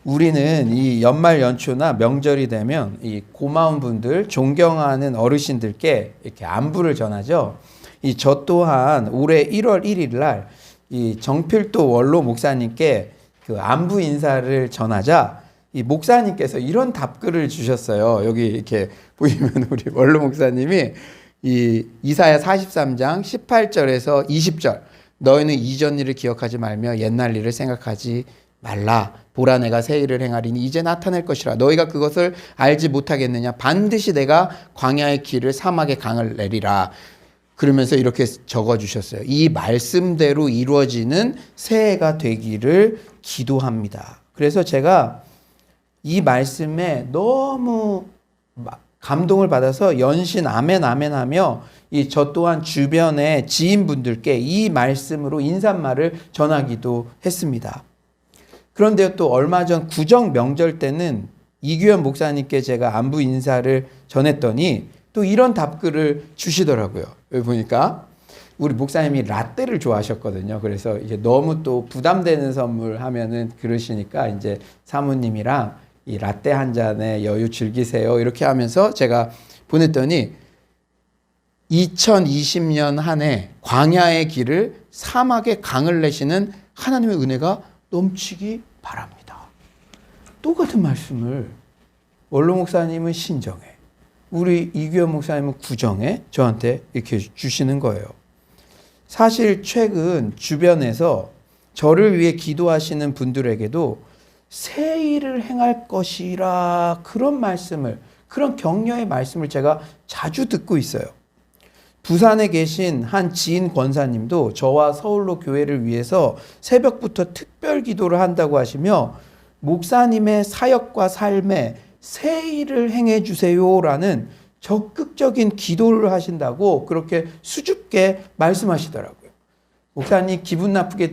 우리는 이 연말 연초나 명절이 되면 이 고마운 분들, 존경하는 어르신들께 이렇게 안부를 전하죠. 저 또한 올해 1월 1일 날 이 정필도 원로 목사님께 그 안부 인사를 전하자 이 목사님께서 이런 답글을 주셨어요. 여기 이렇게 보이면 우리 원로 목사님이 이 이사야 43장 18절에서 20절 너희는 이전 일을 기억하지 말며 옛날 일을 생각하지 말라. 보라 내가 새 일을 행하리니 이제 나타낼 것이라. 너희가 그것을 알지 못하겠느냐. 반드시 내가 광야의 길을 사막의 강을 내리라. 그러면서 이렇게 적어주셨어요. 이 말씀대로 이루어지는 새해가 되기를 기도합니다. 그래서 제가 이 말씀에 너무 감동을 받아서 연신 아멘 아멘 하며 저 또한 주변의 지인분들께 이 말씀으로 인사말을 전하기도 했습니다. 그런데 또 얼마 전 구정 명절 때는 이규현 목사님께 제가 안부 인사를 전했더니 또 이런 답글을 주시더라고요. 여기 보니까 우리 목사님이 라떼를 좋아하셨거든요. 그래서 이제 너무 또 부담되는 선물 하면은 그러시니까 이제 사모님이랑 이 라떼 한 잔에 여유 즐기세요. 이렇게 하면서 제가 보냈더니 2020년 한 해 광야의 길을 사막의 강을 내시는 하나님의 은혜가 넘치기 바랍니다. 똑같은 말씀을 원로 목사님은 신정에, 우리 이규현 목사님은 구정에 저한테 이렇게 주시는 거예요. 사실 최근 주변에서 저를 위해 기도하시는 분들에게도 새 일을 행할 것이라 그런 말씀을, 그런 격려의 말씀을 제가 자주 듣고 있어요. 부산에 계신 한 지인 권사님도 저와 서울로 교회를 위해서 새벽부터 특별 기도를 한다고 하시며 목사님의 사역과 삶에 새 일을 행해 주세요라는 적극적인 기도를 하신다고 그렇게 수줍게 말씀하시더라고요. 목사님 기분 나쁘게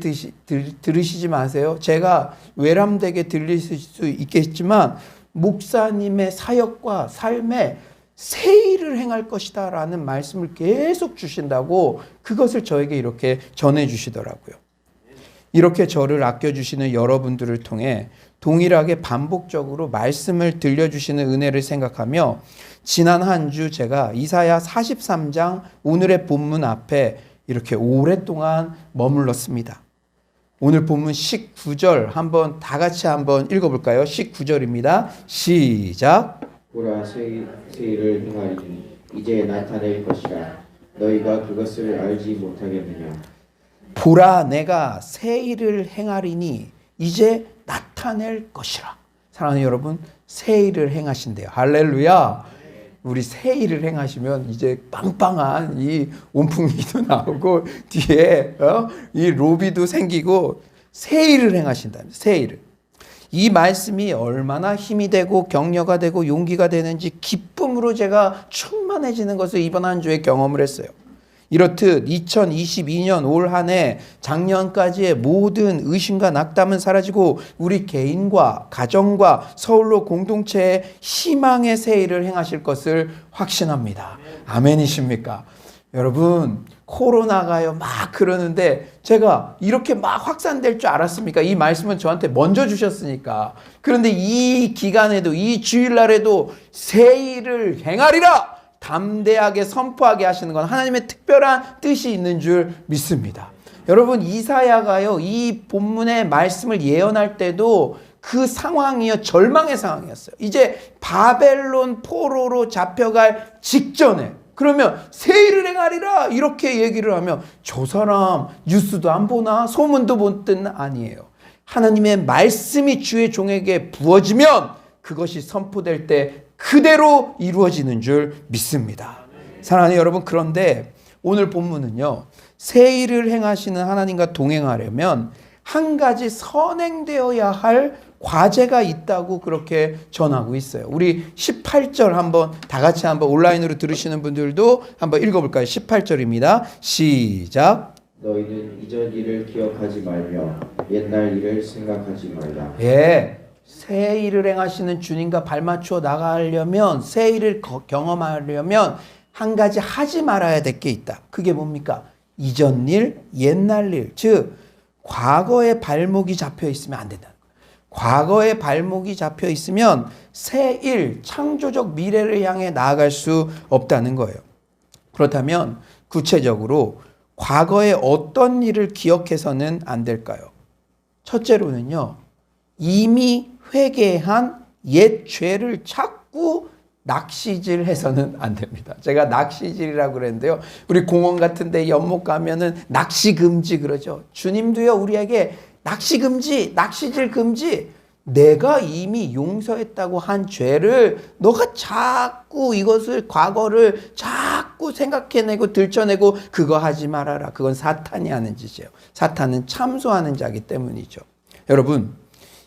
들으시지 마세요. 제가 외람되게 들릴 수 있겠지만 목사님의 사역과 삶에 새 일을 행할 것이다 라는 말씀을 계속 주신다고 그것을 저에게 이렇게 전해주시더라고요. 이렇게 저를 아껴주시는 여러분들을 통해 동일하게 반복적으로 말씀을 들려주시는 은혜를 생각하며 지난 한 주 제가 이사야 43장 오늘의 본문 앞에 이렇게 오랫동안 머물렀습니다. 오늘 본문 19절 한번 다 같이 한번 읽어볼까요? 19절입니다. 시작. 보라 새 일을 행하리니 이제 나타낼 것이라. 너희가 그것을 알지 못하겠느냐. 보라 내가 새 일을 행하리니 이제 나타낼 것이라. 사랑하는 여러분, 새 일을 행하신대요. 할렐루야. 우리 새 일을 행하시면 이제 빵빵한 이 온풍기도 나오고 뒤에 이 로비도 생기고 새 일을 행하신다는 새 일을. 이 말씀이 얼마나 힘이 되고 격려가 되고 용기가 되는지 기쁨으로 제가 충만해지는 것을 이번 한 주에 경험을 했어요. 이렇듯 2022년 올 한 해 작년까지의 모든 의심과 낙담은 사라지고 우리 개인과 가정과 서울로 공동체의 희망의 새 일을 행하실 것을 확신합니다. 아멘이십니까? 여러분, 코로나가요 막 그러는데 제가 이렇게 막 확산될 줄 알았습니까? 이 말씀은 저한테 먼저 주셨으니까. 그런데 이 기간에도 이 주일날에도 새 일을 행하리라 담대하게 선포하게 하시는 건 하나님의 특별한 뜻이 있는 줄 믿습니다. 여러분, 이사야가요 이 본문의 말씀을 예언할 때도 그 상황이요 절망의 상황이었어요. 이제 바벨론 포로로 잡혀갈 직전에 그러면 새 일을 행하리라 이렇게 얘기를 하면 저 사람 뉴스도 안 보나 소문도 못 듣나? 아니에요. 하나님의 말씀이 주의 종에게 부어지면 그것이 선포될 때 그대로 이루어지는 줄 믿습니다. 사랑하는 여러분, 그런데 오늘 본문은요 새 일을 행하시는 하나님과 동행하려면 한 가지 선행되어야 할 과제가 있다고 그렇게 전하고 있어요. 우리 18절 한번 다 같이 한번 온라인으로 들으시는 분들도 한번 읽어볼까요? 18절입니다. 시작. 너희는 이전 일을 기억하지 말며 옛날 일을 생각하지 말라. 예, 새 일을 행하시는 주님과 발맞추어 나가려면 새 일을 경험하려면 한 가지 하지 말아야 될 게 있다. 그게 뭡니까? 이전 일, 옛날 일, 즉 과거의 발목이 잡혀 있으면 안 된다. 과거의 발목이 잡혀 있으면 새일 창조적 미래를 향해 나아갈 수 없다는 거예요. 그렇다면 구체적으로 과거의 어떤 일을 기억해서는 안 될까요? 첫째로는요, 이미 회개한 옛 죄를 자꾸 낚시질해서는 안 됩니다. 제가 낚시질이라고 그랬는데요. 우리 공원 같은 데 연못 가면은 낚시 금지 그러죠. 주님도요, 우리에게 낚시 금지, 낚시질 금지. 내가 이미 용서했다고 한 죄를 너가 자꾸 이것을 과거를 자꾸 생각해내고 들춰내고 그거 하지 말아라. 그건 사탄이 하는 짓이에요. 사탄은 참소하는 자기 때문이죠. 여러분,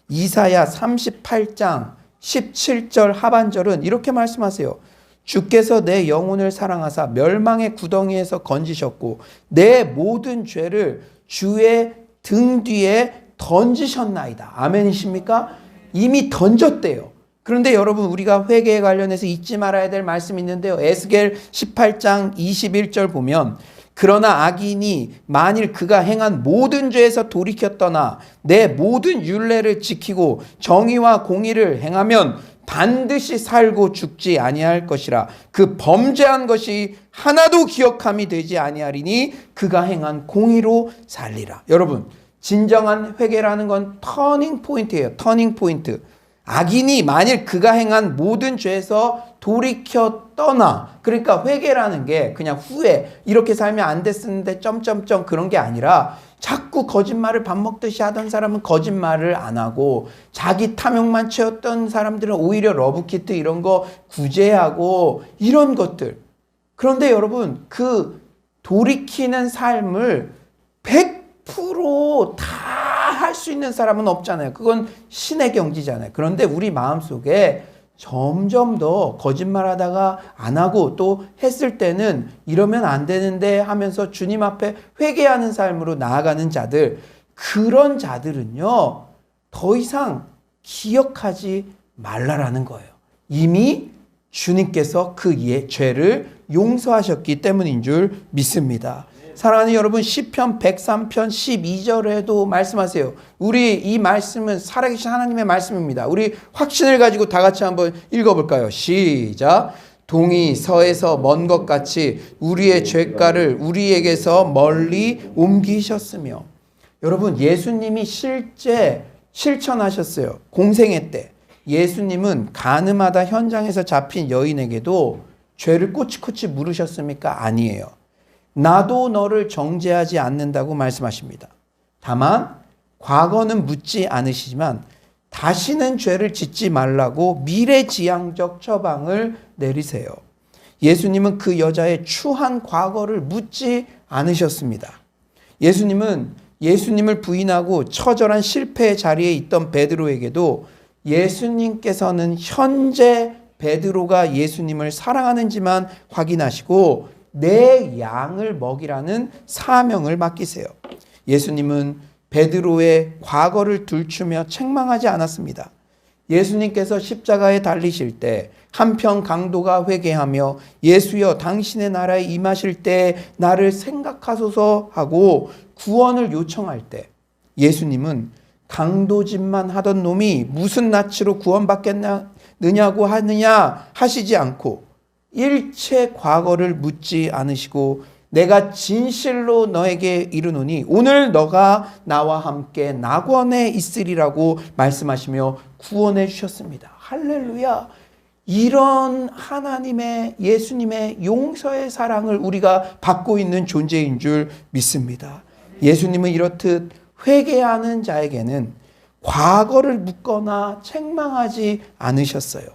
이사야 38장 17절 하반절은 이렇게 말씀하세요. 주께서 내 영혼을 사랑하사 멸망의 구덩이에서 건지셨고 내 모든 죄를 주의 등 뒤에 던지셨나이다. 아멘이십니까? 이미 던졌대요. 그런데 여러분, 우리가 회개에 관련해서 잊지 말아야 될 말씀이 있는데요. 에스겔 18장 21절 보면 그러나 악인이 만일 그가 행한 모든 죄에서 돌이켜 떠나 내 모든 율례를 지키고 정의와 공의를 행하면 반드시 살고 죽지 아니할 것이라. 그 범죄한 것이 하나도 기억함이 되지 아니하리니 그가 행한 공의로 살리라. 여러분, 진정한 회개라는 건 터닝 포인트예요. 터닝 포인트. 악인이 만일 그가 행한 모든 죄에서 돌이켜 떠나, 그러니까 회개라는 게 그냥 후회, 이렇게 살면 안 됐었는데 점점점 그런 게 아니라 자꾸 거짓말을 밥 먹듯이 하던 사람은 거짓말을 안 하고, 자기 탐욕만 채웠던 사람들은 오히려 러브키트 이런 거 구제하고 이런 것들. 그런데 여러분, 그 돌이키는 삶을 100% 다 할 수 있는 사람은 없잖아요. 그건 신의 경지잖아요. 그런데 우리 마음속에 점점 더 거짓말하다가 안 하고 또 했을 때는 이러면 안 되는데 하면서 주님 앞에 회개하는 삶으로 나아가는 자들, 그런 자들은요, 더 이상 기억하지 말라라는 거예요. 이미 주님께서 그 죄를 용서하셨기 때문인 줄 믿습니다. 사랑하는 여러분, 시편 103편 12절에도 말씀하세요. 우리 이 말씀은 살아계신 하나님의 말씀입니다. 우리 확신을 가지고 다 같이 한번 읽어볼까요? 시작. 동이 서에서 먼 것 같이 우리의 죄가를 우리에게서 멀리 옮기셨으며. 여러분, 예수님이 실제 실천하셨어요. 공생애 때 예수님은 가늠하다 현장에서 잡힌 여인에게도 죄를 꼬치꼬치 물으셨습니까? 아니에요. 나도 너를 정죄하지 않는다고 말씀하십니다. 다만 과거는 묻지 않으시지만 다시는 죄를 짓지 말라고 미래지향적 처방을 내리세요. 예수님은 그 여자의 추한 과거를 묻지 않으셨습니다. 예수님은 예수님을 부인하고 처절한 실패의 자리에 있던 베드로에게도 예수님께서는 현재 베드로가 예수님을 사랑하는지만 확인하시고 내 양을 먹이라는 사명을 맡기세요. 예수님은 베드로의 과거를 들추며 책망하지 않았습니다. 예수님께서 십자가에 달리실 때 한편 강도가 회개하며 예수여 당신의 나라에 임하실 때 나를 생각하소서 하고 구원을 요청할 때 예수님은 강도짓만 하던 놈이 무슨 낯으로 구원받겠느냐고 하느냐 하시지 않고 일체 과거를 묻지 않으시고 내가 진실로 너에게 이르노니 오늘 너가 나와 함께 낙원에 있으리라고 말씀하시며 구원해 주셨습니다. 할렐루야. 이런 하나님의 예수님의 용서의 사랑을 우리가 받고 있는 존재인 줄 믿습니다. 예수님은 이렇듯 회개하는 자에게는 과거를 묻거나 책망하지 않으셨어요.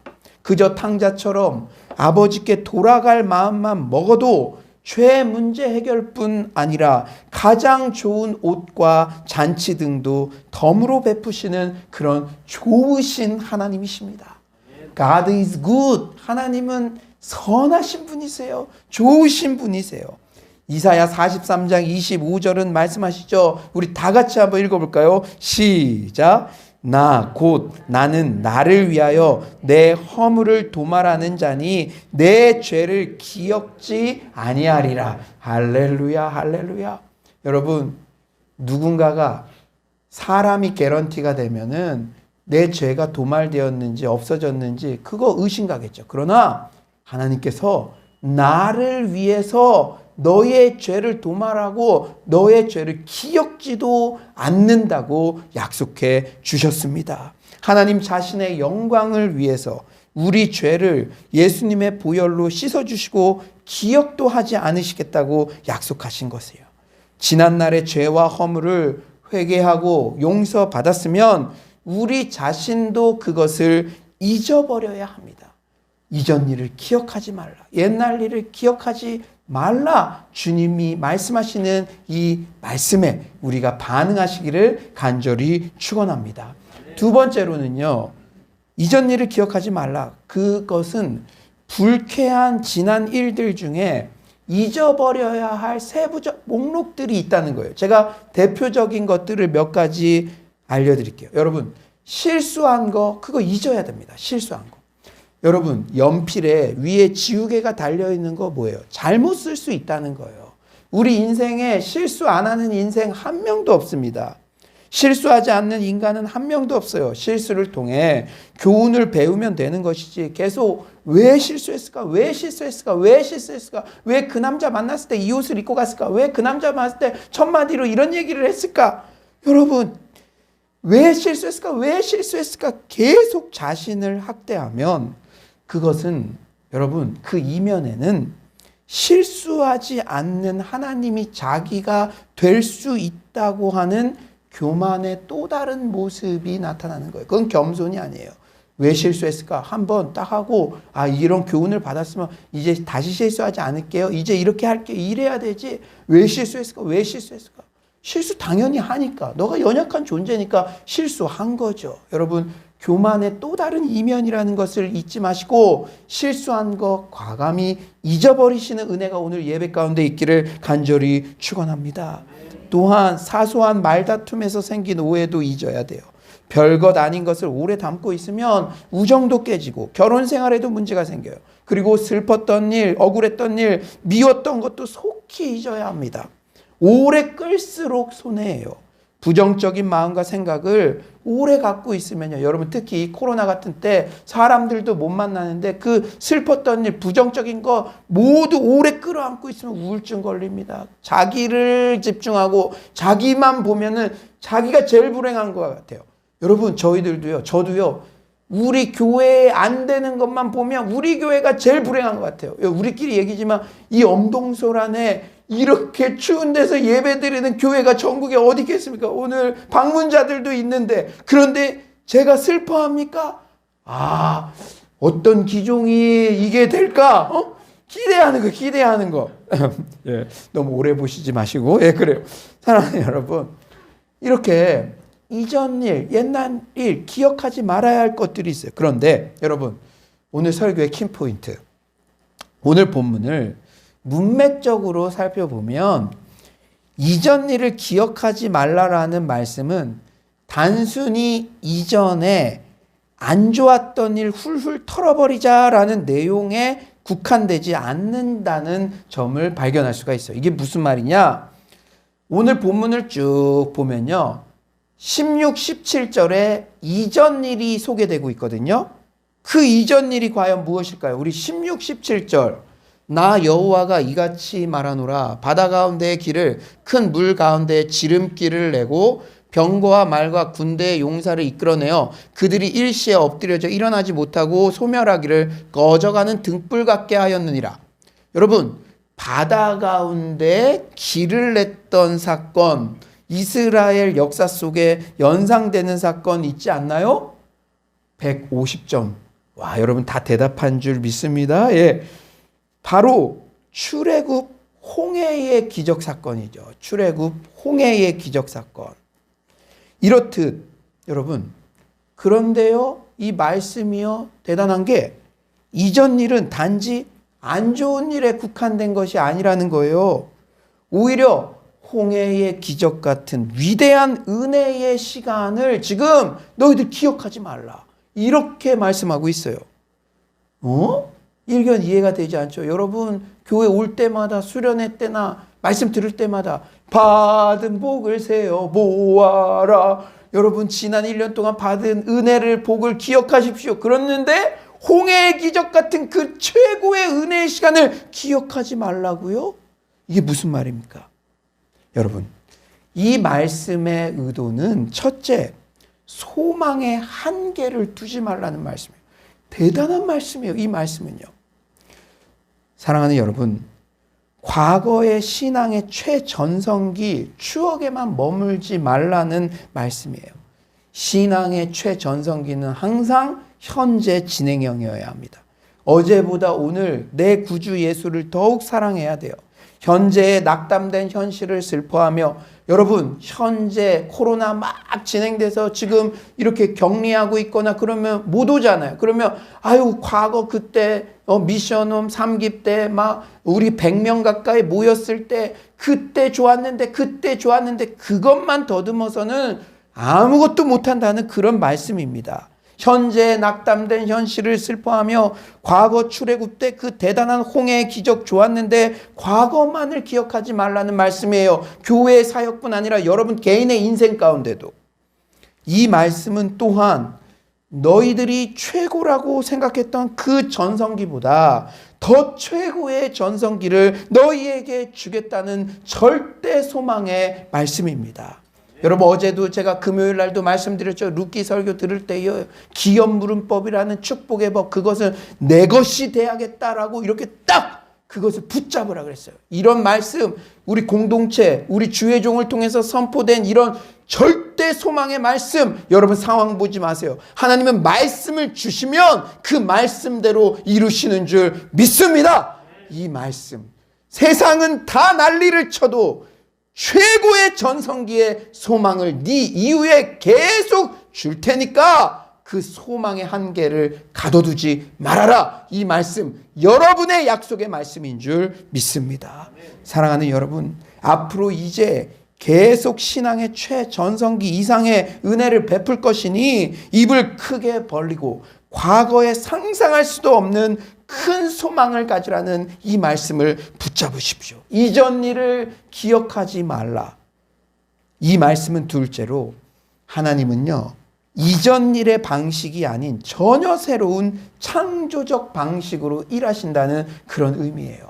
그저 탕자처럼 아버지께 돌아갈 마음만 먹어도 죄 문제 해결뿐 아니라 가장 좋은 옷과 잔치 등도 덤으로 베푸시는 그런 좋으신 하나님이십니다. God is good. 하나님은 선하신 분이세요. 좋으신 분이세요. 이사야 43장 25절은 말씀하시죠. 우리 다 같이 한번 읽어볼까요? 시작. 나 곧 나는 나를 위하여 내 허물을 도말하는 자니 내 죄를 기억지 아니하리라. 할렐루야, 할렐루야. 여러분, 누군가가 사람이 개런티가 되면은 내 죄가 도말되었는지 없어졌는지 그거 의심가겠죠. 그러나 하나님께서 나를 위해서 너의 죄를 도말하고 너의 죄를 기억지도 않는다고 약속해 주셨습니다. 하나님 자신의 영광을 위해서 우리 죄를 예수님의 보혈로 씻어주시고 기억도 하지 않으시겠다고 약속하신 것이에요. 지난날의 죄와 허물을 회개하고 용서받았으면 우리 자신도 그것을 잊어버려야 합니다. 이전 일을 기억하지 말라. 옛날 일을 기억하지 말라. 주님이 말씀하시는 이 말씀에 우리가 반응하시기를 간절히 축원합니다. 두 번째로는요. 이전 일을 기억하지 말라. 그것은 불쾌한 지난 일들 중에 잊어버려야 할 세부적 목록들이 있다는 거예요. 제가 대표적인 것들을 몇 가지 알려드릴게요. 여러분, 실수한 거 그거 잊어야 됩니다. 실수한 거. 여러분, 연필에 위에 지우개가 달려있는 거 뭐예요? 잘못 쓸 수 있다는 거예요. 우리 인생에 실수 안 하는 인생 한 명도 없습니다. 실수하지 않는 인간은 한 명도 없어요. 실수를 통해 교훈을 배우면 되는 것이지 계속 왜 실수했을까? 왜 실수했을까? 왜 실수했을까? 왜 그 남자 만났을 때 이 옷을 입고 갔을까? 왜 그 남자 만났을 때 첫 마디로 이런 얘기를 했을까? 여러분, 왜 실수했을까? 왜 실수했을까? 계속 자신을 학대하면 그것은 여러분 그 이면에는 실수하지 않는 하나님이 자기가 될 수 있다고 하는 교만의 또 다른 모습이 나타나는 거예요. 그건 겸손이 아니에요. 왜 실수했을까? 한번 딱 하고 이런 교훈을 받았으면 이제 다시 실수하지 않을게요. 이제 이렇게 할게요. 이래야 되지. 왜 실수했을까? 왜 실수했을까? 실수 당연히 하니까. 너가 연약한 존재니까 실수한 거죠. 여러분, 교만의 또 다른 이면이라는 것을 잊지 마시고 실수한 것 과감히 잊어버리시는 은혜가 오늘 예배 가운데 있기를 간절히 축원합니다. 또한 사소한 말다툼에서 생긴 오해도 잊어야 돼요. 별것 아닌 것을 오래 담고 있으면 우정도 깨지고 결혼 생활에도 문제가 생겨요. 그리고 슬펐던 일, 억울했던 일, 미웠던 것도 속히 잊어야 합니다. 오래 끌수록 손해예요. 부정적인 마음과 생각을 오래 갖고 있으면요. 여러분 특히 코로나 같은 때 사람들도 못 만나는데 그 슬펐던 일, 부정적인 거 모두 오래 끌어안고 있으면 우울증 걸립니다. 자기를 집중하고 자기만 보면은 자기가 제일 불행한 것 같아요. 여러분 저희들도요. 저도요. 우리 교회에 안 되는 것만 보면 우리 교회가 제일 불행한 것 같아요. 우리끼리 얘기지만 이 엄동설 안에 이렇게 추운 데서 예배드리는 교회가 전국에 어디 있겠습니까? 오늘 방문자들도 있는데 그런데 제가 슬퍼합니까? 어떤 기종이 이게 될까? 기대하는 거, 기대하는 거. 예, 너무 오래 보시지 마시고. 예, 그래요. 사랑하는 여러분, 이렇게 이전 일, 옛날 일 기억하지 말아야 할 것들이 있어요. 그런데 여러분, 오늘 설교의 키포인트. 오늘 본문을 문맥적으로 살펴보면 이전 일을 기억하지 말라라는 말씀은 단순히 이전에 안 좋았던 일 훌훌 털어버리자라는 내용에 국한되지 않는다는 점을 발견할 수가 있어요. 이게 무슨 말이냐? 오늘 본문을 쭉 보면요. 16, 17절에 이전 일이 소개되고 있거든요. 그 이전 일이 과연 무엇일까요? 우리 16, 17절. 나 여호와가 이같이 말하노라. 바다 가운데의 길을 큰 물 가운데 지름길을 내고 병거와 말과 군대의 용사를 이끌어내어 그들이 일시에 엎드려져 일어나지 못하고 소멸하기를 꺼져가는 등불 같게 하였느니라. 여러분, 바다 가운데 길을 냈던 사건, 이스라엘 역사 속에 연상되는 사건 있지 않나요? 150점. 와, 여러분 다 대답한 줄 믿습니다. 예. 바로 출애굽 홍해의 기적 사건이죠. 출애굽 홍해의 기적 사건. 이렇듯 여러분, 그런데요, 이 말씀이요 대단한 게 이전 일은 단지 안 좋은 일에 국한된 것이 아니라는 거예요. 오히려 홍해의 기적 같은 위대한 은혜의 시간을 지금 너희들 기억하지 말라. 이렇게 말씀하고 있어요. 일견 이해가 되지 않죠? 여러분, 교회 올 때마다 수련회 때나 말씀 들을 때마다 받은 복을 세어 모아라. 여러분 지난 1년 동안 받은 은혜를 복을 기억하십시오. 그랬는데 홍해의 기적 같은 그 최고의 은혜의 시간을 기억하지 말라고요? 이게 무슨 말입니까? 여러분, 이 말씀의 의도는 첫째, 소망의 한계를 두지 말라는 말씀이에요. 대단한 말씀이에요. 이 말씀은요. 사랑하는 여러분, 과거의 신앙의 최전성기 추억에만 머물지 말라는 말씀이에요. 신앙의 최전성기는 항상 현재 진행형이어야 합니다. 어제보다 오늘 내 구주 예수를 더욱 사랑해야 돼요. 현재의 낙담된 현실을 슬퍼하며, 여러분 현재 코로나 막 진행돼서 지금 이렇게 격리하고 있거나 그러면 못 오잖아요. 그러면 아유 과거 그때 미션홈 3기 때 막 우리 100명 가까이 모였을 때 그때 좋았는데 그것만 더듬어서는 아무것도 못한다는 그런 말씀입니다. 현재 낙담된 현실을 슬퍼하며 과거 출애굽 때 그 대단한 홍해의 기적 좋았는데 과거만을 기억하지 말라는 말씀이에요. 교회의 사역뿐 아니라 여러분 개인의 인생 가운데도. 이 말씀은 또한 너희들이 최고라고 생각했던 그 전성기보다 더 최고의 전성기를 너희에게 주겠다는 절대 소망의 말씀입니다. 여러분 어제도 제가 금요일 날도 말씀드렸죠. 룻기 설교 들을 때요. 기업 물음법이라는 축복의 법, 그것은 내 것이 돼야겠다라고 이렇게 딱 그것을 붙잡으라 그랬어요. 이런 말씀, 우리 공동체, 우리 주의 종을 통해서 선포된 이런 절대 소망의 말씀, 여러분 상황 보지 마세요. 하나님은 말씀을 주시면 그 말씀대로 이루시는 줄 믿습니다. 이 말씀, 세상은 다 난리를 쳐도 최고의 전성기의 소망을 네 이후에 계속 줄 테니까 그 소망의 한계를 가둬두지 말아라. 이 말씀 여러분의 약속의 말씀인 줄 믿습니다. 사랑하는 여러분, 앞으로 이제 계속 신앙의 최전성기 이상의 은혜를 베풀 것이니 입을 크게 벌리고 과거에 상상할 수도 없는 큰 소망을 가지라는 이 말씀을 붙잡으십시오. 이전 일을 기억하지 말라. 이 말씀은 둘째로, 하나님은요 이전 일의 방식이 아닌 전혀 새로운 창조적 방식으로 일하신다는 그런 의미예요.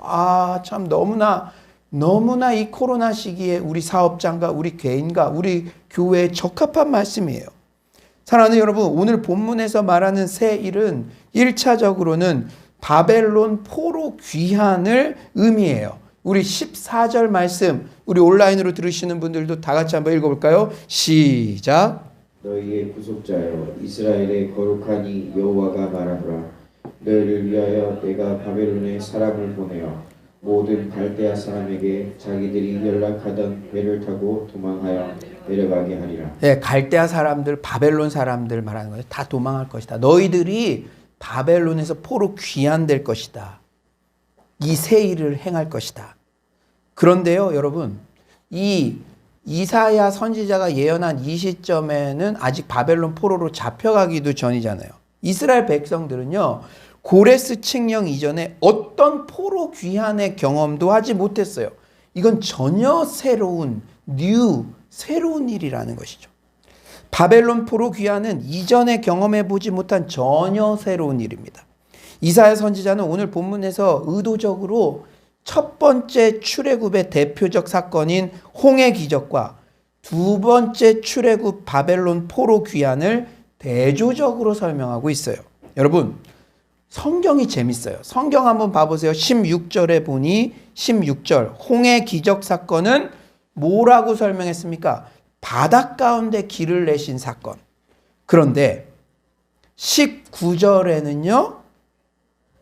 참 너무나 이 코로나 시기에 우리 사업장과 우리 개인과 우리 교회에 적합한 말씀이에요. 사랑하는 여러분, 오늘 본문에서 말하는 새 일은 1차적으로는 바벨론 포로 귀환을 의미해요. 우리 14절 말씀, 우리 온라인으로 들으시는 분들도 다 같이 한번 읽어볼까요? 시작. 너희의 구속자여 이스라엘의 거룩한 이 여호와가 말하노라. 너희를 위하여 내가 바벨론에 사람을 보내어 모든 갈대아 사람에게 자기들이 연락하던 배를 타고 도망하여 내려가게 하리라. 네, 갈대아 사람들, 바벨론 사람들 말하는 거예요. 다 도망할 것이다. 너희들이 바벨론에서 포로 귀환될 것이다. 이 새 일을 행할 것이다. 그런데요, 여러분, 이 이사야 선지자가 예언한 이 시점에는 아직 바벨론 포로로 잡혀가기도 전이잖아요. 이스라엘 백성들은요, 고레스 칙령 이전에 어떤 포로 귀환의 경험도 하지 못했어요. 이건 전혀 새로운 일이라는 것이죠. 바벨론 포로 귀환은 이전에 경험해 보지 못한 전혀 새로운 일입니다. 이사야 선지자는 오늘 본문에서 의도적으로 첫 번째 출애굽의 대표적 사건인 홍해 기적과 두 번째 출애굽 바벨론 포로 귀환을 대조적으로 설명하고 있어요. 여러분, 성경이 재밌어요. 성경 한번 봐보세요. 16절에 보니 16절 홍해 기적 사건은 뭐라고 설명했습니까? 바다 가운데 길을 내신 사건. 그런데 19절에는요.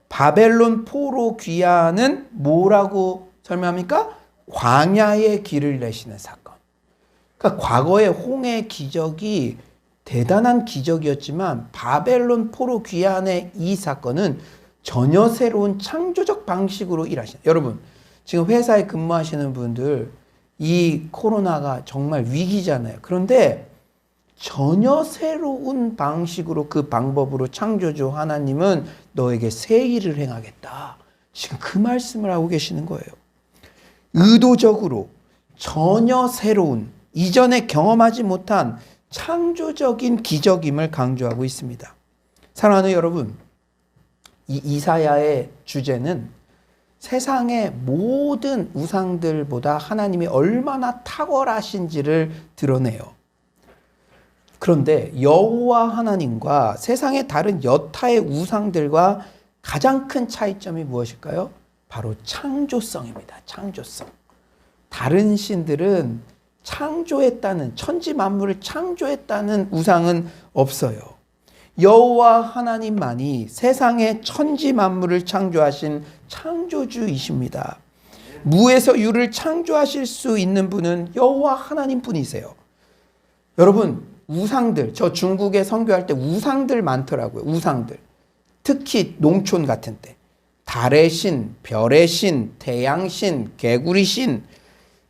바벨론 포로 귀환은 뭐라고 설명합니까? 광야의 길을 내시는 사건. 그러니까 과거의 홍해 기적이 대단한 기적이었지만 바벨론 포로 귀환의 이 사건은 전혀 새로운 창조적 방식으로 일하시는. 여러분, 지금 회사에 근무하시는 분들 이 코로나가 정말 위기잖아요. 그런데 전혀 새로운 방식으로 그 방법으로 창조주 하나님은 너에게 새 일을 행하겠다. 지금 그 말씀을 하고 계시는 거예요. 의도적으로 전혀 새로운, 이전에 경험하지 못한 창조적인 기적임을 강조하고 있습니다. 사랑하는 여러분, 이 이사야의 주제는 세상의 모든 우상들보다 하나님이 얼마나 탁월하신지를 드러내요. 그런데 여호와 하나님과 세상의 다른 여타의 우상들과 가장 큰 차이점이 무엇일까요? 바로 창조성입니다. 창조성. 다른 신들은 창조했다는, 천지 만물을 창조했다는 우상은 없어요. 여호와 하나님만이 세상의 천지 만물을 창조하신 창조주이십니다. 무에서 유를 창조하실 수 있는 분은 여호와 하나님뿐이세요. 여러분, 우상들, 저 중국에 선교할 때 우상들 많더라고요. 우상들. 특히 농촌 같은 때. 달의 신, 별의 신, 태양 신, 개구리 신,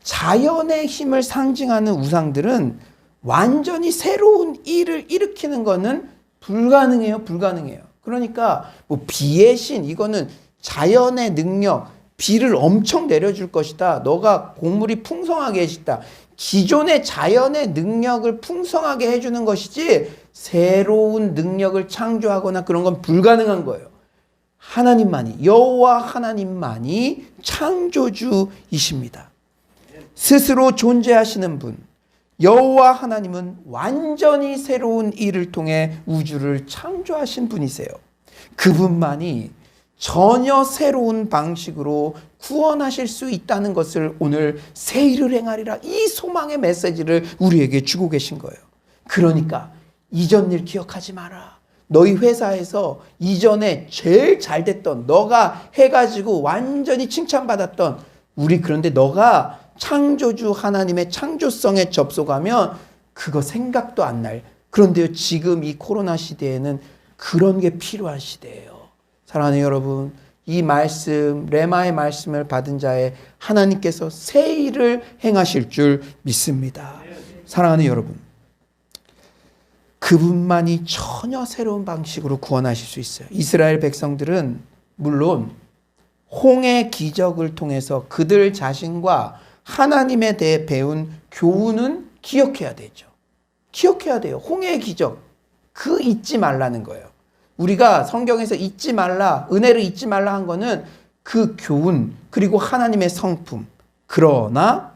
자연의 힘을 상징하는 우상들은 완전히 새로운 일을 일으키는 것은 불가능해요. 불가능해요. 그러니까 뭐 비의 신, 이거는 자연의 능력, 비를 엄청 내려줄 것이다. 너가 곡물이 풍성하게 해주다. 기존의 자연의 능력을 풍성하게 해주는 것이지 새로운 능력을 창조하거나 그런 건 불가능한 거예요. 하나님만이, 여호와 하나님만이 창조주이십니다. 스스로 존재하시는 분, 여호와 하나님은 완전히 새로운 일을 통해 우주를 창조하신 분이세요. 그분만이 전혀 새로운 방식으로 구원하실 수 있다는 것을 오늘 새 일을 행하리라, 이 소망의 메시지를 우리에게 주고 계신 거예요. 그러니까 이전 일 기억하지 마라. 너희 회사에서 이전에 제일 잘 됐던, 너가 해가지고 완전히 칭찬받았던 우리, 그런데 너가 창조주 하나님의 창조성에 접속하면 그거 생각도 안 날. 그런데요, 지금 이 코로나 시대에는 그런 게 필요한 시대예요. 사랑하는 여러분, 이 말씀, 레마의 말씀을 받은 자의 하나님께서 새 일을 행하실 줄 믿습니다. 사랑하는 여러분, 그분만이 전혀 새로운 방식으로 구원하실 수 있어요. 이스라엘 백성들은 물론 홍해 기적을 통해서 그들 자신과 하나님에 대해 배운 교훈은 기억해야 되죠. 기억해야 돼요. 홍해 기적, 그 잊지 말라는 거예요. 우리가 성경에서 잊지 말라, 은혜를 잊지 말라 한 거는 그 교훈, 그리고 하나님의 성품. 그러나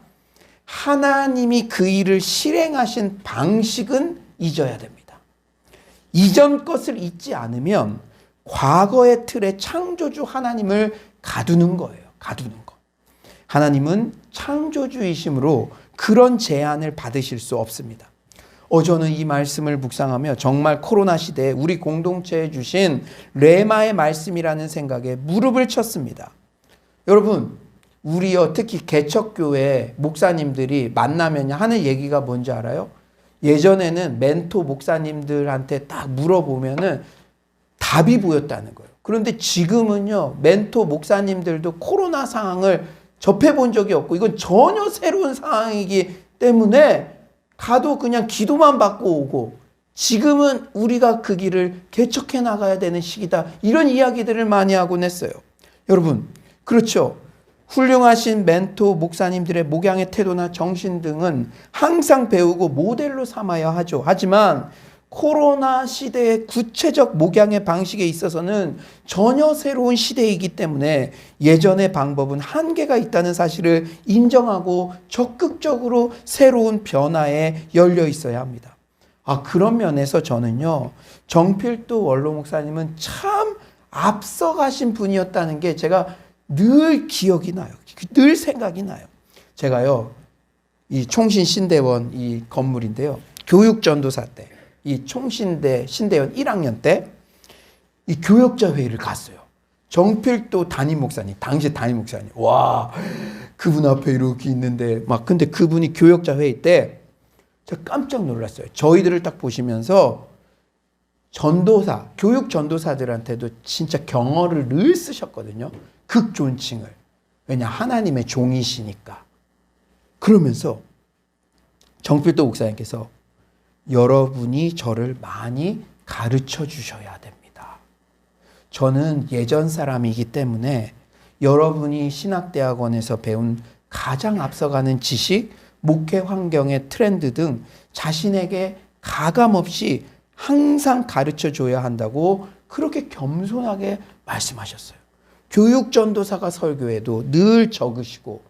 하나님이 그 일을 실행하신 방식은 잊어야 됩니다. 이전 것을 잊지 않으면 과거의 틀에 창조주 하나님을 가두는 거예요. 가두는 거. 하나님은 창조주이심으로 그런 제한을 받으실 수 없습니다. 저는 이 말씀을 묵상하며 정말 코로나 시대에 우리 공동체에 주신 레마의 말씀이라는 생각에 무릎을 쳤습니다. 여러분, 우리요, 특히 개척교회 목사님들이 만나면 하는 얘기가 뭔지 알아요? 예전에는 멘토 목사님들한테 딱 물어보면은 답이 보였다는 거예요. 그런데 지금은요, 멘토 목사님들도 코로나 상황을 접해본 적이 없고 이건 전혀 새로운 상황이기 때문에 가도 그냥 기도만 받고 오고, 지금은 우리가 그 길을 개척해 나가야 되는 시기다, 이런 이야기들을 많이 하곤 했어요. 여러분, 그렇죠. 훌륭하신 멘토 목사님들의 목양의 태도나 정신 등은 항상 배우고 모델로 삼아야 하죠. 하지만 코로나 시대의 구체적 목양의 방식에 있어서는 전혀 새로운 시대이기 때문에 예전의 방법은 한계가 있다는 사실을 인정하고 적극적으로 새로운 변화에 열려 있어야 합니다. 그런 면에서 저는요, 정필도 원로 목사님은 참 앞서가신 분이었다는 게 제가 늘 기억이 나요. 늘 생각이 나요. 제가요, 이 총신신대원 이 건물인데요, 교육전도사 때, 이 총신대 신대원 1학년 때 이 교역자 회의를 갔어요. 정필도 담임 목사님, 당시 담임 목사님, 와, 그분 앞에 이렇게 있는데 근데 그분이 교역자 회의 때 제가 깜짝 놀랐어요. 저희들을 딱 보시면서 전도사, 교육 전도사들한테도 진짜 경어를 늘 쓰셨거든요. 극존칭을. 왜냐, 하나님의 종이시니까. 그러면서 정필도 목사님께서 여러분이 저를 많이 가르쳐 주셔야 됩니다. 저는 예전 사람이기 때문에 여러분이 신학대학원에서 배운 가장 앞서가는 지식, 목회 환경의 트렌드 등 자신에게 가감없이 항상 가르쳐 줘야 한다고 그렇게 겸손하게 말씀하셨어요. 교육전도사가 설교에도 늘 적으시고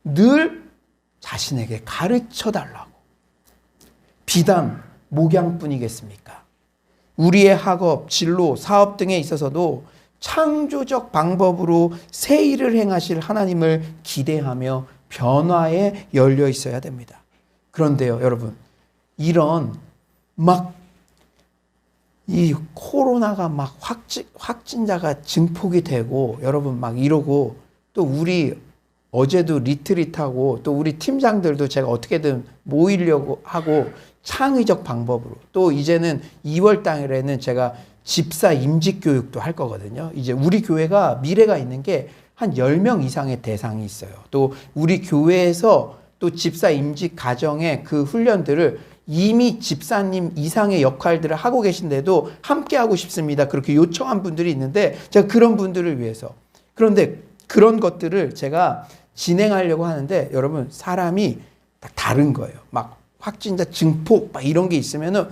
늘 자신에게 가르쳐 달라고. 비단 목양뿐이겠습니까? 우리의 학업, 진로, 사업 등에 있어서도 창조적 방법으로 새 일을 행하실 하나님을 기대하며 변화에 열려 있어야 됩니다. 그런데요, 여러분, 이런 이 코로나가 확진자가 증폭이 되고 여러분 이러고 또 우리 어제도 리트릿하고 또 우리 팀장들도 제가 어떻게든 모이려고 하고 창의적 방법으로 또 이제는 2월 달에는 제가 집사 임직 교육도 할 거거든요. 이제 우리 교회가 미래가 있는 게 한 10명 이상의 대상이 있어요. 또 우리 교회에서 또 집사 임직 가정의 그 훈련들을 이미 집사님 이상의 역할들을 하고 계신데도 함께 하고 싶습니다. 그렇게 요청한 분들이 있는데 제가 그런 분들을 위해서. 그런데 그런 것들을 제가 진행하려고 하는데 여러분 사람이 다른 거예요. 확진자 증폭 이런 게 있으면은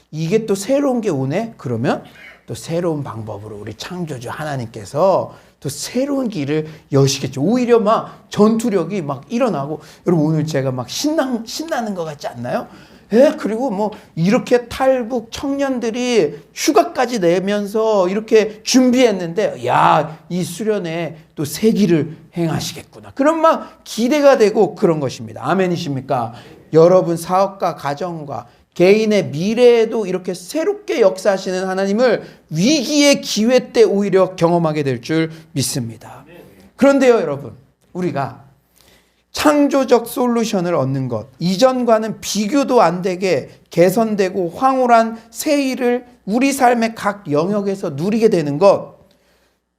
이게 또 새로운 게 오네? 그러면 또 새로운 방법으로 우리 창조주 하나님께서 또 새로운 길을 여시겠죠. 오히려 전투력이 일어나고 여러분 오늘 제가 신나는 것 같지 않나요? 그리고 이렇게 탈북 청년들이 휴가까지 내면서 이렇게 준비했는데 이 수련회 또 새 길을 행하시겠구나. 그런 기대가 되고 그런 것입니다. 아멘이십니까? 여러분 사업과 가정과 개인의 미래에도 이렇게 새롭게 역사하시는 하나님을 위기의 기회 때 오히려 경험하게 될 줄 믿습니다. 그런데요, 여러분, 우리가 창조적 솔루션을 얻는 것, 이전과는 비교도 안 되게 개선되고 황홀한 새 일을 우리 삶의 각 영역에서 누리게 되는 것,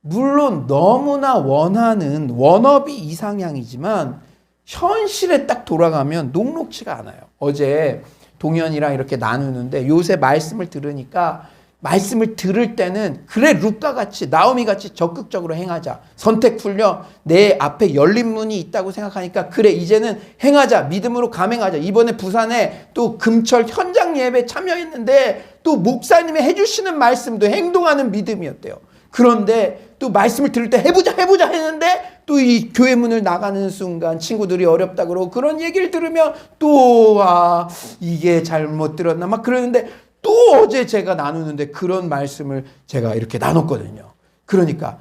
물론 너무나 원하는 워너비 이상향이지만 현실에 딱 돌아가면 녹록지가 않아요. 어제 동현이랑 이렇게 나누는데 요새 말씀을 들으니까 말씀을 들을 때는 그래 룻과 같이 나오미 같이 적극적으로 행하자. 선택 훈련 내 앞에 열린 문이 있다고 생각하니까 그래 이제는 행하자. 믿음으로 감행하자. 이번에 부산에 또 금철 현장 예배 참여했는데 또 목사님이 해주시는 말씀도 행동하는 믿음이었대요. 그런데 또 말씀을 들을 때 해보자 했는데 또 이 교회 문을 나가는 순간 친구들이 어렵다 그러고 그런 얘기를 들으면 또 이게 잘못 들었나 그러는데 또 어제 제가 나누는데 그런 말씀을 제가 이렇게 나눴거든요. 그러니까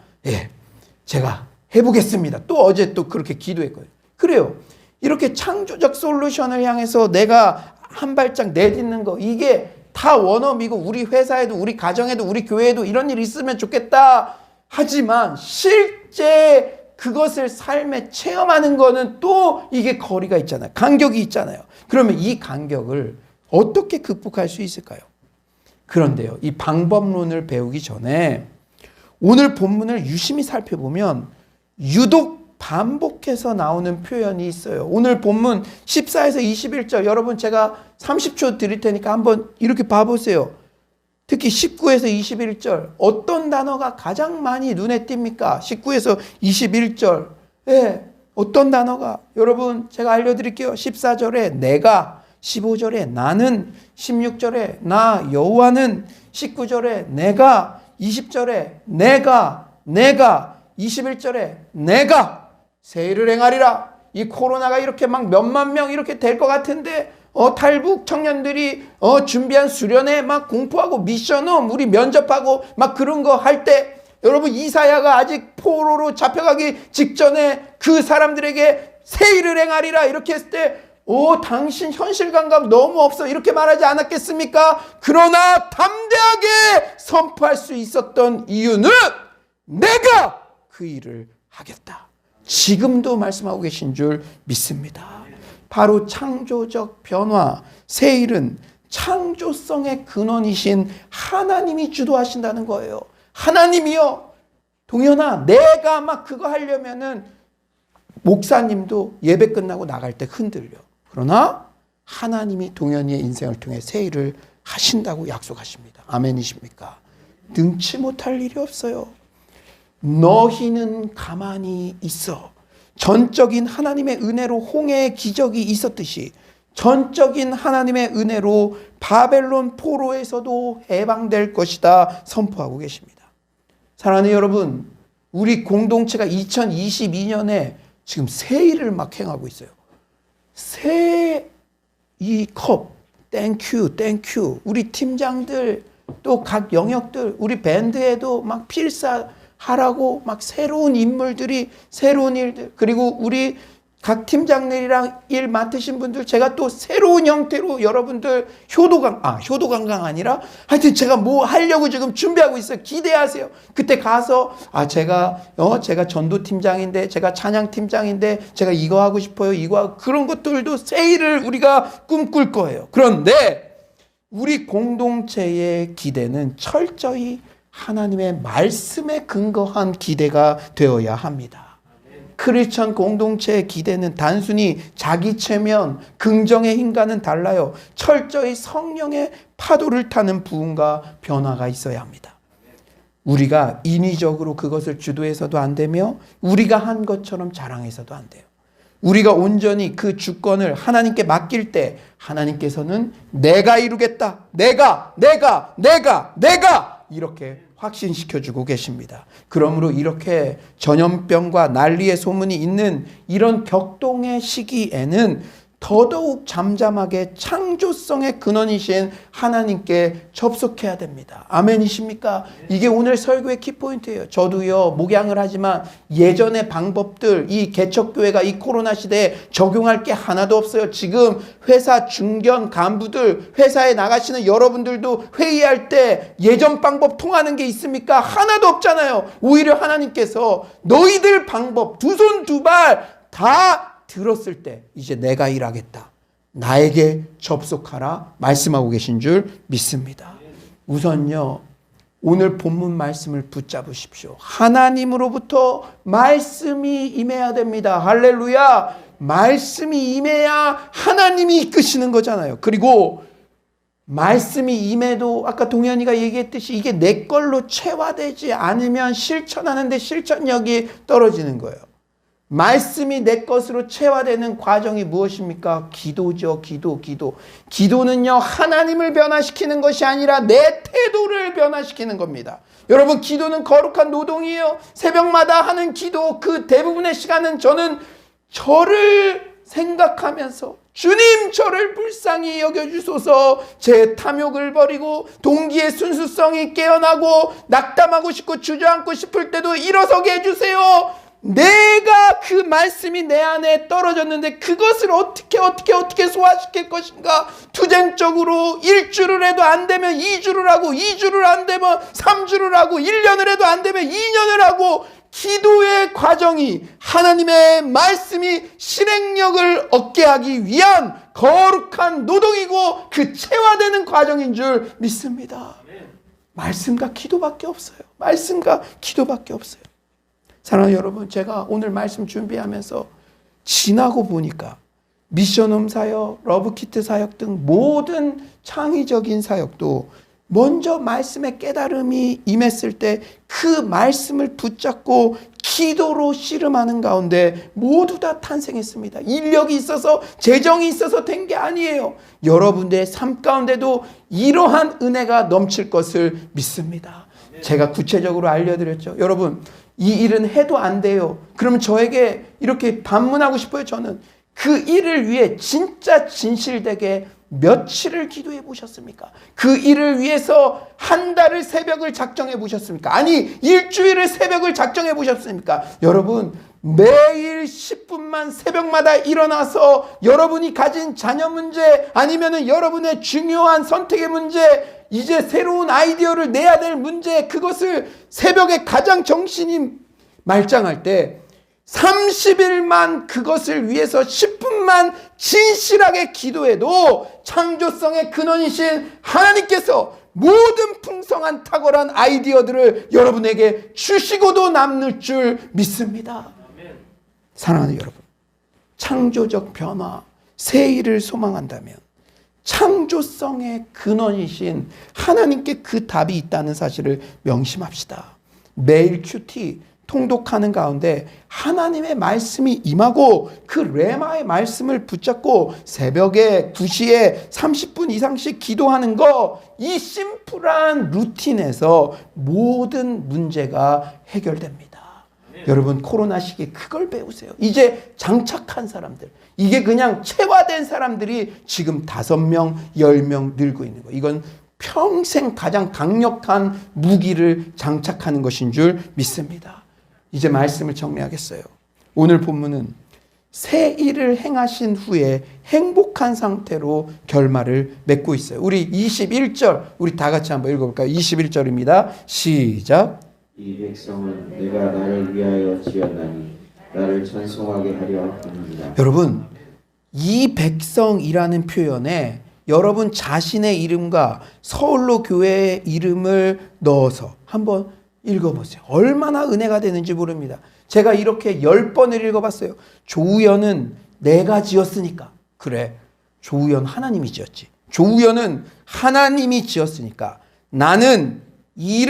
제가 해보겠습니다. 또 어제 또 그렇게 기도했거든요. 그래요. 이렇게 창조적 솔루션을 향해서 내가 한 발짝 내딛는 거 이게 다 원어민이고 우리 회사에도 우리 가정에도 우리 교회에도 이런 일이 있으면 좋겠다. 하지만 실제 그것을 삶에 체험하는 거는 또 이게 거리가 있잖아요. 간격이 있잖아요. 그러면 이 간격을 어떻게 극복할 수 있을까요? 그런데요, 이 방법론을 배우기 전에 오늘 본문을 유심히 살펴보면 유독 반복해서 나오는 표현이 있어요. 오늘 본문 14에서 21절 여러분 제가 30초 드릴 테니까 한번 이렇게 봐보세요. 특히 19에서 21절 어떤 단어가 가장 많이 눈에 띕니까? 19에서 21절 어떤 단어가 여러분 제가 알려드릴게요. 14절에 내가 15절에 나는 16절에 나 여호와는 19절에 내가 20절에 내가 21절에 내가 새 일을 행하리라. 이 코로나가 이렇게 몇만 명 이렇게 될 것 같은데 탈북 청년들이 준비한 수련회 공포하고 미션홈 우리 면접하고 그런 거 할 때 여러분 이사야가 아직 포로로 잡혀가기 직전에 그 사람들에게 새 일을 행하리라 이렇게 했을 때 당신 현실 감각 너무 없어 이렇게 말하지 않았겠습니까? 그러나 담대하게 선포할 수 있었던 이유는 내가 그 일을 하겠다. 지금도 말씀하고 계신 줄 믿습니다. 바로 창조적 변화, 새 일은 창조성의 근원이신 하나님이 주도하신다는 거예요. 하나님이요. 동현아, 내가 그거 하려면은 목사님도 예배 끝나고 나갈 때 흔들려. 그러나 하나님이 동현이의 인생을 통해 새 일을 하신다고 약속하십니다. 아멘이십니까? 능치 못할 일이 없어요. 너희는 가만히 있어. 전적인 하나님의 은혜로 홍해의 기적이 있었듯이 전적인 하나님의 은혜로 바벨론 포로에서도 해방될 것이다 선포하고 계십니다. 사랑하는 여러분, 우리 공동체가 2022년에 지금 새 일을 막 행하고 있어요. 새 이 컵, 땡큐, 땡큐. 우리 팀장들, 또 각 영역들, 우리 밴드에도 막 필사하라고 막 새로운 인물들이, 새로운 일들, 그리고 우리 각 팀장들이랑 일 맡으신 분들, 제가 또 새로운 형태로 여러분들 효도관광 아니라 하여튼 제가 뭐 하려고 지금 준비하고 있어요. 기대하세요. 그때 가서 제가 전도팀장인데, 제가 찬양팀장인데, 제가 이거 하고 싶어요. 이거 하고, 그런 것들도 새 일을 우리가 꿈꿀 거예요. 그런데 우리 공동체의 기대는 철저히 하나님의 말씀에 근거한 기대가 되어야 합니다. 크리스천 공동체의 기대는 단순히 자기 체면, 긍정의 힘과는 달라요. 철저히 성령의 파도를 타는 부흥과 변화가 있어야 합니다. 우리가 인위적으로 그것을 주도해서도 안 되며, 우리가 한 것처럼 자랑해서도 안 돼요. 우리가 온전히 그 주권을 하나님께 맡길 때 하나님께서는 내가 이루겠다. 내가 이렇게 확신시켜주고 계십니다. 그러므로 이렇게 전염병과 난리의 소문이 있는 이런 격동의 시기에는 더더욱 잠잠하게 창조성의 근원이신 하나님께 접속해야 됩니다. 아멘이십니까? 이게 오늘 설교의 키포인트예요. 저도요, 목양을 하지만 예전의 방법들, 이 개척교회가 이 코로나 시대에 적용할 게 하나도 없어요. 지금 회사 중견 간부들, 회사에 나가시는 여러분들도 회의할 때 예전 방법 통하는 게 있습니까? 하나도 없잖아요. 오히려 하나님께서 너희들 방법 두 손 두 발 다 들었을 때 이제 내가 일하겠다. 나에게 접속하라 말씀하고 계신 줄 믿습니다. 우선요, 오늘 본문 말씀을 붙잡으십시오. 하나님으로부터 말씀이 임해야 됩니다. 할렐루야. 말씀이 임해야 하나님이 이끄시는 거잖아요. 그리고 말씀이 임해도 아까 동현이가 얘기했듯이 이게 내 걸로 체화되지 않으면 실천하는데 실천력이 떨어지는 거예요. 말씀이 내 것으로 체화되는 과정이 무엇입니까? 기도죠. 기도. 기도는요, 하나님을 변화시키는 것이 아니라 내 태도를 변화시키는 겁니다. 여러분, 기도는 거룩한 노동이에요. 새벽마다 하는 기도, 그 대부분의 시간은 저는 저를 생각하면서 주님, 저를 불쌍히 여겨주소서, 제 탐욕을 버리고 동기의 순수성이 깨어나고 낙담하고 싶고 주저앉고 싶을 때도 일어서게 해주세요. 내가 그 말씀이 내 안에 떨어졌는데 그것을 어떻게 소화시킬 것인가? 투쟁적으로 1주를 해도 안 되면 2주를 하고, 2주를 안 되면 3주를 하고, 1년을 해도 안 되면 2년을 하고, 기도의 과정이 하나님의 말씀이 실행력을 얻게 하기 위한 거룩한 노동이고 그 체화되는 과정인 줄 믿습니다. 말씀과 기도밖에 없어요. 말씀과 기도밖에 없어요. 사랑하는 여러분, 제가 오늘 말씀 준비하면서 지나고 보니까 미션홈 사역, 러브키트 사역 등 모든 창의적인 사역도 먼저 말씀의 깨달음이 임했을 때 그 말씀을 붙잡고 기도로 씨름하는 가운데 모두 다 탄생했습니다. 인력이 있어서, 재정이 있어서 된 게 아니에요. 여러분들의 삶 가운데도 이러한 은혜가 넘칠 것을 믿습니다. 제가 구체적으로 알려드렸죠. 여러분, 이 일은 해도 안 돼요. 그러면 저에게 이렇게 반문하고 싶어요. 저는 그 일을 위해 진짜 진실되게 며칠을 기도해 보셨습니까? 그 일을 위해서 한 달을 새벽을 작정해 보셨습니까? 아니, 일주일을 새벽을 작정해 보셨습니까? 여러분, 매일 10분만 새벽마다 일어나서 여러분이 가진 자녀 문제, 아니면은 여러분의 중요한 선택의 문제, 이제 새로운 아이디어를 내야 될 문제, 그것을 새벽에 가장 정신이 말짱할 때 30일만 그것을 위해서 10분만 진실하게 기도해도 창조성의 근원이신 하나님께서 모든 풍성한 탁월한 아이디어들을 여러분에게 주시고도 남을 줄 믿습니다. 사랑하는 여러분, 창조적 변화, 새 일을 소망한다면 창조성의 근원이신 하나님께 그 답이 있다는 사실을 명심합시다. 매일 큐티, 통독하는 가운데 하나님의 말씀이 임하고 그 레마의 말씀을 붙잡고 새벽에 2시에 30분 이상씩 기도하는 거, 이 심플한 루틴에서 모든 문제가 해결됩니다. 여러분, 코로나 시기에 그걸 배우세요. 이제 장착한 사람들, 이게 그냥 체화된 사람들이 지금 5명, 10명 늘고 있는 거예요. 이건 평생 가장 강력한 무기를 장착하는 것인 줄 믿습니다. 이제 말씀을 정리하겠어요. 오늘 본문은 새 일을 행하신 후에 행복한 상태로 결말을 맺고 있어요. 우리 21절, 우리 다 같이 한번 읽어볼까요? 21절입니다. 시작. 이 백성은 내가 나를 위하여 지었나니 나를 찬송하게 하려 합니다. 여러분, 이 백성이라는 표현에 여러분 자신의 이름과 서울로 교회의 이름을 넣어서 한번 읽어보세요. 얼마나 은혜가 되는지 모릅니다. 제가 이렇게 10번을 읽어봤어요. 조우연은 내가 지었으니까. 그래, 조우연 하나님이 지었지. 조우연은 하나님이 지었으니까 나는 이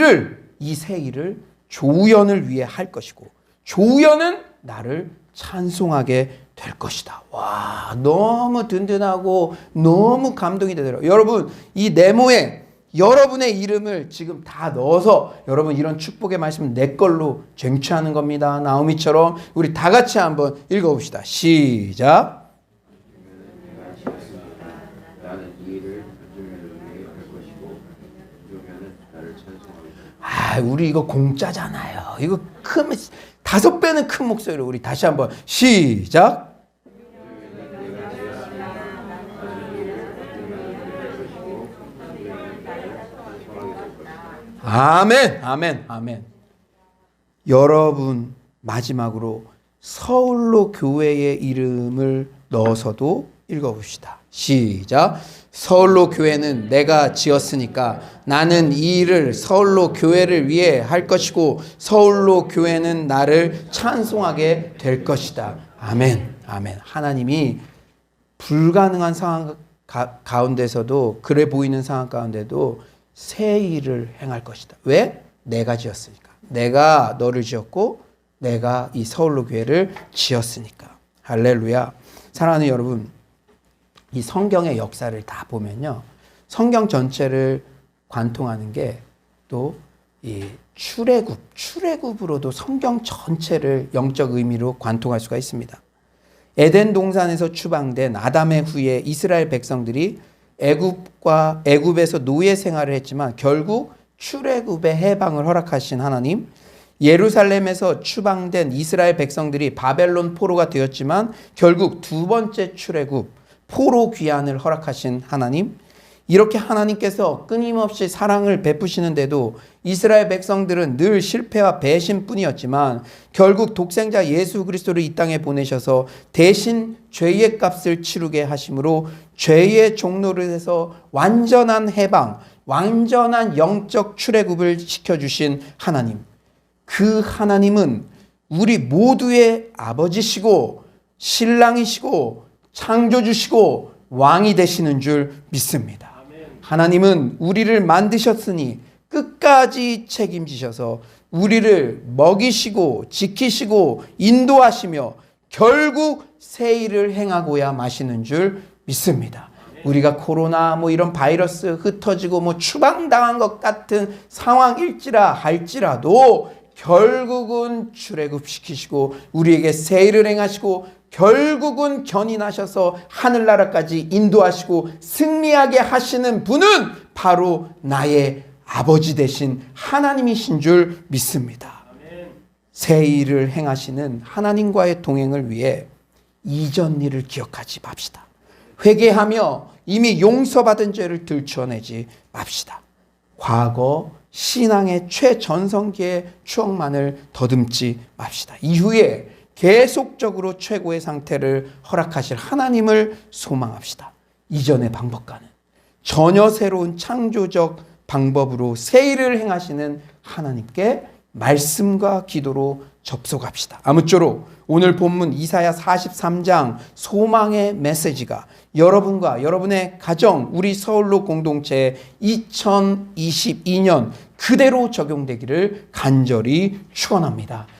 새 일을 조우연을 위해 할 것이고 조우연은 나를 찬송하게 될 것이다. 와, 너무 든든하고 너무 감동이 되더라고요. 여러분, 이 네모에 여러분의 이름을 지금 다 넣어서 여러분 이런 축복의 말씀은 내 걸로 쟁취하는 겁니다. 나오미처럼 우리 다 같이 한번 읽어봅시다. 시작. 나는 이 일을 조우연을 위해 할 것이고 조우연은 나를 찬송하게. 아, 우리 이거 공짜잖아요. 이거 큰 5배는 큰 목소리로 우리 다시 한번 시작. 아멘, 아멘, 아멘. 여러분, 마지막으로 서울로 교회의 이름을 넣어서도 읽어봅시다. 시작. 서울로 교회는 내가 지었으니까 나는 이 일을 서울로 교회를 위해 할 것이고 서울로 교회는 나를 찬송하게 될 것이다. 아멘, 아멘. 하나님이 불가능한 상황 가운데서도, 그래 보이는 상황 가운데도 새 일을 행할 것이다. 왜? 내가 지었으니까. 내가 너를 지었고 내가 이 서울로 교회를 지었으니까. 할렐루야. 사랑하는 여러분, 이 성경의 역사를 다 보면요, 성경 전체를 관통하는 게 또 이 출애굽으로도 성경 전체를 영적 의미로 관통할 수가 있습니다. 에덴 동산에서 추방된 아담의 후에 이스라엘 백성들이 애굽에서 노예 생활을 했지만 결국 출애굽의 해방을 허락하신 하나님, 예루살렘에서 추방된 이스라엘 백성들이 바벨론 포로가 되었지만 결국 2번째 출애굽 포로 귀환을 허락하신 하나님, 이렇게 하나님께서 끊임없이 사랑을 베푸시는데도 이스라엘 백성들은 늘 실패와 배신뿐이었지만 결국 독생자 예수 그리스도를 이 땅에 보내셔서 대신 죄의 값을 치르게 하심으로 죄의 종로를 해서 완전한 해방, 완전한 영적 출애굽을 시켜주신 하나님, 그 하나님은 우리 모두의 아버지시고 신랑이시고 창조주시고 왕이 되시는 줄 믿습니다. 하나님은 우리를 만드셨으니 끝까지 책임지셔서 우리를 먹이시고 지키시고 인도하시며 결국 새 일을 행하고야 마시는 줄 믿습니다. 우리가 코로나 이런 바이러스 흩어지고 추방당한 것 같은 상황일지라 할지라도 결국은 출애굽시키시고 우리에게 새 일을 행하시고 결국은 견인하셔서 하늘나라까지 인도하시고 승리하게 하시는 분은 바로 나의 아버지 되신 하나님이신 줄 믿습니다. 새 일을 행하시는 하나님과의 동행을 위해 이전 일을 기억하지 맙시다. 회개하며 이미 용서받은 죄를 들춰내지 맙시다. 과거 신앙의 최전성기의 추억만을 더듬지 맙시다. 이후에 계속적으로 최고의 상태를 허락하실 하나님을 소망합시다. 이전의 방법과는 전혀 새로운 창조적 방법으로 새 일을 행하시는 하나님께 말씀과 기도로 접속합시다. 아무쪼록 오늘 본문 이사야 43장 소망의 메시지가 여러분과 여러분의 가정, 우리 서울로 공동체에 2022년 그대로 적용되기를 간절히 축원합니다.